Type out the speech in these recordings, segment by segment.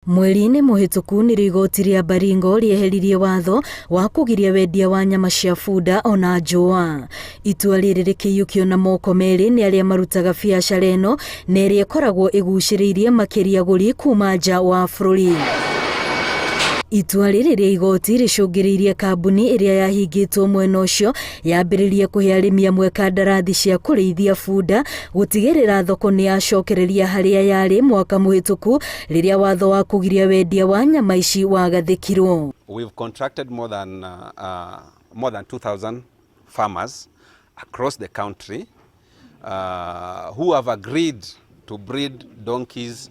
Mweri-inĩ mũhĩtũku nĩ igoti rĩa Baringo rĩeheririe watho wa kũgiria wendia wa nyama cia bunda ona njũa. Itua rĩrĩ rĩkĩiyũkio na moko merĩ nĩ arĩa marutaga biacara ĩno na ĩrĩa ĩkoragwo ĩgucĩrĩirie makĩria agũri kuma nja wa bũrũri. Itua rĩrĩ rĩa igoti rĩcũngĩrĩirie kambuni ĩrĩa yahingĩtwo mwena ũcio yambĩrĩria kũhe arĩmi amwe kandarathi cia kũrĩithia bunda gũtigĩrĩra thoko nĩ yacokereria harĩa yarĩ mwaka mũhĩtũku rĩrĩa watho wa kũgiria wendia wa nyama ici wagathĩkirwo. We've contracted more than 2,000 farmers across the country who have agreed to breed donkeys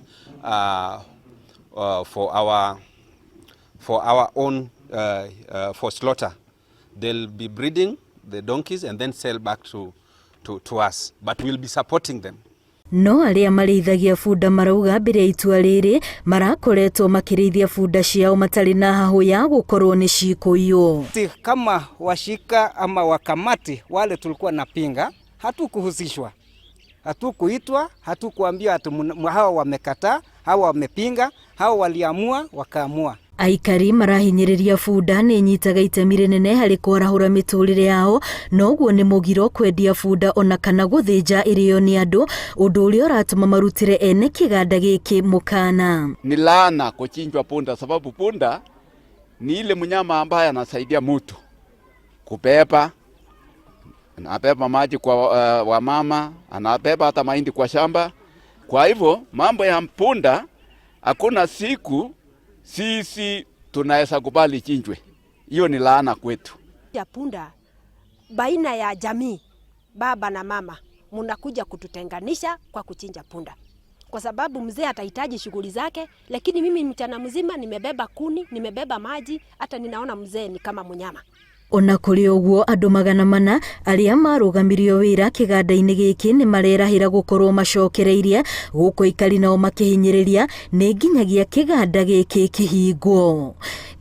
for our own for slaughter. They'll be breeding the donkeys and then sell back to us, but we'll be supporting them. No arĩa marĩithagia bunda marauga mbere ya itua rĩrĩ marakoretwo makĩrĩithia bunda ciao matarĩ na hahũ ya gũkorwo nĩ cikũiywo. Kama washika ama wakamati wale tulikuwa napinga, hatukuhusishwa, hatukuitwa, hatukuambia hawa wamekataa, hawa wamepinga, hawa waliamua wakaamua. Aikari marahinyĩrĩria bunda nĩ nyitaga itemi rĩnene harĩ kwarahũra mĩtũrĩre yao, noguo nĩ mũgiro kwendia bunda ona kana gũthĩnja ĩrĩo nĩ andũ, ũndũ ũrĩa ũratũma marutĩre ene kĩganda gĩkĩ mũkana. Ni laana kuchinjwa punda, sababu punda ni ile mnyama ambaye anasaidia mtu kubeba, anabeba maji kwa wamama, anabeba hata mahindi kwa shamba. Kwa hivyo mambo ya punda hakuna siku sisi tunaweza kubali chinjwe. Hiyo ni laana kwetu. Ya punda baina ya jamii, baba na mama, mnakuja kututenganisha kwa kuchinja punda. Kwa sababu mzee atahitaji shughuli zake, lakini mimi mchana mzima nimebeba kuni, nimebeba maji, hata ninaona mzee ni kama mnyama. Ona kũrĩ ũguo andũ magana mana arĩa marũgamirio wĩra kĩganda-inĩ gĩkĩ nĩ marerahĩra gũkorwo macokereirie gũkũ aikari nao makĩhinyĩrĩria nĩ nginyagia kĩganda gĩkĩ kĩhingwo.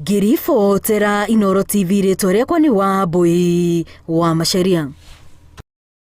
Ngiribotera Inooro TV, rĩtwa rĩakwa nĩ Wambui wa Macharia.